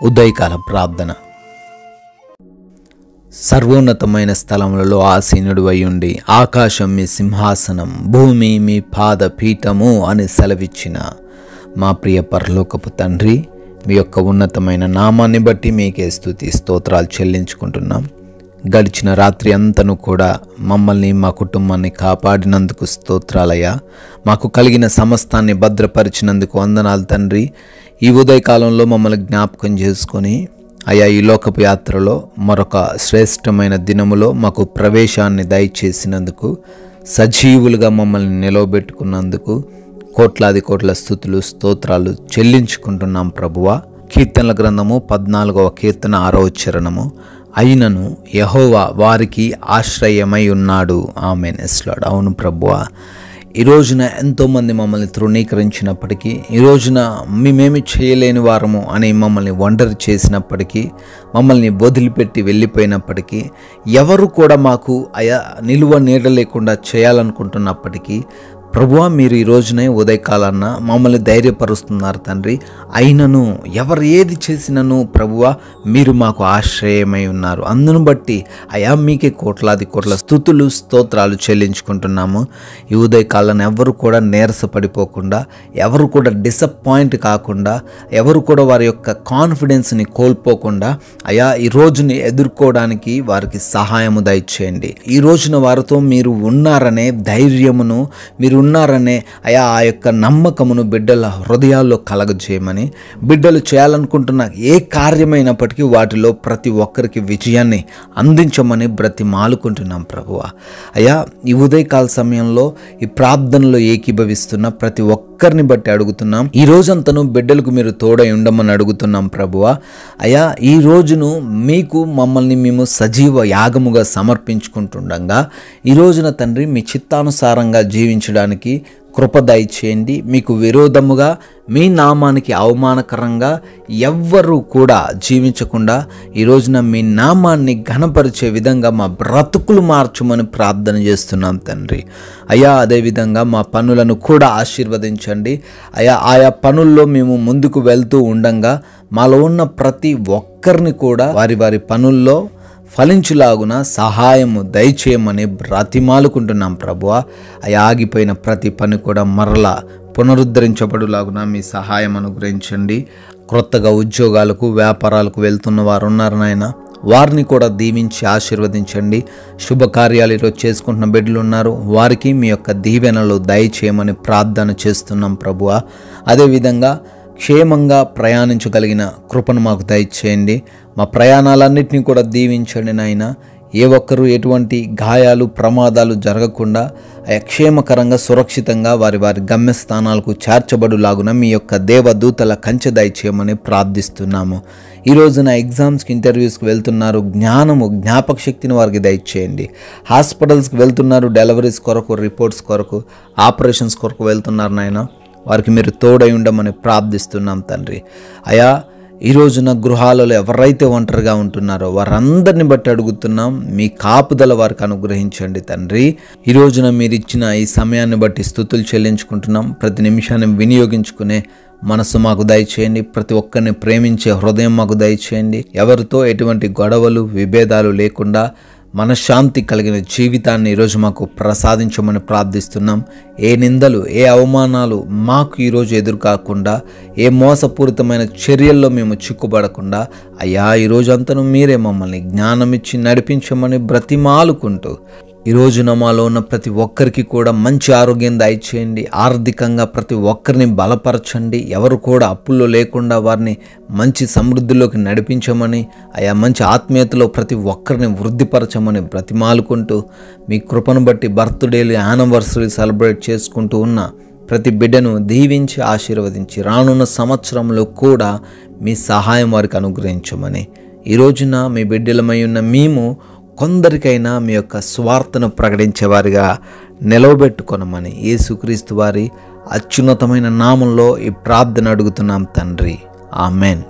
ఉదయకాల ప్రార్థన. సర్వోన్నతమైన స్థలములలో ఆసీనుడు అయ్యుండి ఆకాశం మీ సింహాసనం, భూమి మీ పాదపీఠము అని సెలవిచ్చిన మా ప్రియ పరలోకపు తండ్రి, మీ యొక్క ఉన్నతమైన నామాన్ని బట్టి మీకే స్తుతి స్తోత్రాలు చెల్లించుకుంటున్నాం. గడిచిన రాత్రి అంతను కూడా మమ్మల్ని మా కుటుంబాన్ని కాపాడినందుకు స్తోత్రాలయ్యా. మాకు కలిగిన సమస్తాన్ని భద్రపరిచినందుకు వందనాలు తండ్రి. ఈ ఉదయకాలంలో మమ్మల్ని జ్ఞాపకం చేసుకొని అయా ఈ లోకపు యాత్రలో మరొక శ్రేష్టమైన దినములో మాకు ప్రవేశాన్ని దయచేసినందుకు, సజీవులుగా మమ్మల్ని నిలవబెట్టుకున్నందుకు కోట్లాది కోట్ల స్తుతులు స్తోత్రాలు చెల్లించుకుంటున్నాం ప్రభువా. కీర్తనల గ్రంథము 14వ కీర్తన 6వ చరణము, అయినను యెహోవా వారికి ఆశ్రయమై ఉన్నాడు. ఆమేన్. ఎస్లాడ్. అవును ప్రభువా, ఈ రోజున ఎంతోమంది మమ్మల్ని తృణీకరించినప్పటికీ, ఈ రోజున మేమేమి చేయలేని వారము అని మమ్మల్ని ఒంటరి చేసినప్పటికీ, మమ్మల్ని వదిలిపెట్టి వెళ్ళిపోయినప్పటికీ, ఎవరు కూడా మాకు నిలువ నీడ లేకుండా చేయాలనుకుంటున్నప్పటికీ ప్రభువా, మీరు ఈ రోజునే ఉదయకాలాన్న మమ్మల్ని ధైర్యపరుస్తున్నారు తండ్రి. అయినను ఎవరు ఏది చేసినను ప్రభువా, మీరు మాకు ఆశ్రయమై ఉన్నారు. అందును బట్టి అయా మీకే కోట్లాది కోట్ల స్తుతులు స్తోత్రాలు చెల్లించుకుంటున్నాము. ఈ ఉదయకాలాన్ని ఎవరు కూడా నీరసపడిపోకుండా, ఎవరు కూడా డిసప్పాయింట్ కాకుండా, ఎవరు కూడా వారి యొక్క కాన్ఫిడెన్స్ని కోల్పోకుండా అయా ఈ రోజుని ఎదుర్కోవడానికి వారికి సహాయము దయచేయండి. ఈ రోజున వారితో మీరు ఉన్నారనే ధైర్యమును, మీరు ఉన్నారనే అయా ఆ యొక్క నమ్మకమును బిడ్డల హృదయాల్లో కలగజేయమని, బిడ్డలు చేయాలనుకుంటున్న ఏ కార్యమైనప్పటికీ వాటిలో ప్రతి ఒక్కరికి విజయాన్ని అందించమని బ్రతిమాలుకుంటున్నాం ప్రభువా. అయా ఈ ఉదయకాల సమయంలో ఈ ప్రార్థనలో ఏకీభవిస్తున్న ప్రతి ఒక్కరిని బట్టి అడుగుతున్నాం. ఈ రోజంతను బిడ్డలకు మీరు తోడై ఉండమని అడుగుతున్నాం ప్రభువా. అయా ఈ రోజును మీకు మమ్మల్ని మేము సజీవ యాగముగా సమర్పించుకుంటుండగా ఈ రోజున తండ్రి మీ చిత్తానుసారంగా జీవించడానికి కృప దయచేయండి. మీకు విరోధముగా, మీ నామానికి అవమానకరంగా ఎవ్వరూ కూడా జీవించకుండా ఈ రోజున మీ నామాన్ని ఘనపరిచే విధంగా మా బ్రతుకులు మార్చమని ప్రార్థన చేస్తున్నాం తండ్రి. అయా అదేవిధంగా మా పనులను కూడా ఆశీర్వదించండి. ఆయా పనుల్లో మేము ముందుకు వెళ్తూ ఉండంగా మాలో ఉన్న ప్రతి ఒక్కరిని కూడా వారి వారి పనుల్లో ఫలించులాగున సహాయము దయచేయమని బ్రతిమాలుకుంటున్నాం ప్రభువా. ఆగిపోయిన ప్రతి పని కూడా మరలా పునరుద్ధరించబడులాగున మీ సహాయం అనుగ్రహించండి. క్రొత్తగా ఉద్యోగాలకు, వ్యాపారాలకు వెళ్తున్న వారు ఉన్నారు నాయన, వారిని కూడా దీవించి ఆశీర్వదించండి. శుభకార్యాలు ఈరోజు చేసుకుంటున్న బిడ్డలు ఉన్నారు, వారికి మీ యొక్క దీవెనలు దయచేయమని ప్రార్థన చేస్తున్నాం ప్రభువా. అదేవిధంగా క్షేమంగా ప్రయాణించగలిగిన కృపను మాకు దయచేయండి. మా ప్రయాణాలన్నింటినీ కూడా దీవించండి నాయన. ఏ ఒక్కరూ ఎటువంటి గాయాలు, ప్రమాదాలు జరగకుండా క్షేమకరంగా, సురక్షితంగా వారి వారి గమ్యస్థానాలకు చేర్చబడులాగున మీ యొక్క దేవదూతల కంచె దయచేయమని ప్రార్థిస్తున్నాము. ఈ రోజున ఎగ్జామ్స్కి, ఇంటర్వ్యూస్కి వెళ్తున్నారు, జ్ఞాపక శక్తిని వారికి దయచేయండి. హాస్పిటల్స్కి వెళ్తున్నారు, డెలివరీస్ కొరకు, రిపోర్ట్స్ కొరకు, ఆపరేషన్స్ కొరకు వెళ్తున్నారు నాయన, వారికి మీరు తోడై ఉండమని ప్రార్థిస్తున్నాం తండ్రి. అయా ఈ రోజున గృహాలలో ఎవరైతే ఒంటరిగా ఉంటున్నారో వారందరిని బట్టి అడుగుతున్నాం, మీ కాపుదల వారికి అనుగ్రహించండి తండ్రి. ఈ రోజున మీరు ఇచ్చిన ఈ సమయాన్ని బట్టి స్తుతులు చెల్లించుకుంటున్నాం. ప్రతి నిమిషాన్ని వినియోగించుకునే మనసు మాకు దయచేయండి. ప్రతి ఒక్కరిని ప్రేమించే హృదయం మాకు దయచేయండి. ఎవరితో ఎటువంటి గొడవలు, విభేదాలు లేకుండా మనశ్శాంతి కలిగిన జీవితాన్ని ఈరోజు మాకు ప్రసాదించమని ప్రార్థిస్తున్నాం. ఏ నిందలు, ఏ అవమానాలు మాకు ఈరోజు ఎదురు కాకుండా, ఏ మోసపూరితమైన చర్యల్లో మేము చిక్కుపడకుండా అయ్యా ఈ రోజంతను మీరే మమ్మల్ని జ్ఞానమిచ్చి నడిపించమని బ్రతిమాలుకుంటూ ఈ రోజున మాలో ఉన్న ప్రతి ఒక్కరికి కూడా మంచి ఆరోగ్యం దయచేయండి. ఆర్థికంగా ప్రతి ఒక్కరిని బలపరచండి. ఎవరు కూడా అప్పుల్లో లేకుండా వారిని మంచి సమృద్ధిలోకి నడిపించమని, మంచి ఆత్మీయతలో ప్రతి ఒక్కరిని వృద్ధిపరచమని బ్రతిమాలుకుంటూ మీ కృపను బట్టి బర్త్డేలు, యానివర్సరీ సెలబ్రేట్ చేసుకుంటూ ఉన్న ప్రతి బిడ్డను దీవించి ఆశీర్వదించి రానున్న సంవత్సరంలో కూడా మీ సహాయం వారికి అనుగ్రహించమని, ఈ రోజున మీ బిడ్డలమై ఉన్న మేము కొందరికైనా మీ యొక్క స్వార్థను ప్రకటించేవారిగా నిలవబెట్టుకొనమని యేసుక్రీస్తు వారి అత్యున్నతమైన నామంలో ఈ ప్రార్థన అడుగుతున్నాం తండ్రి. ఆమెన్.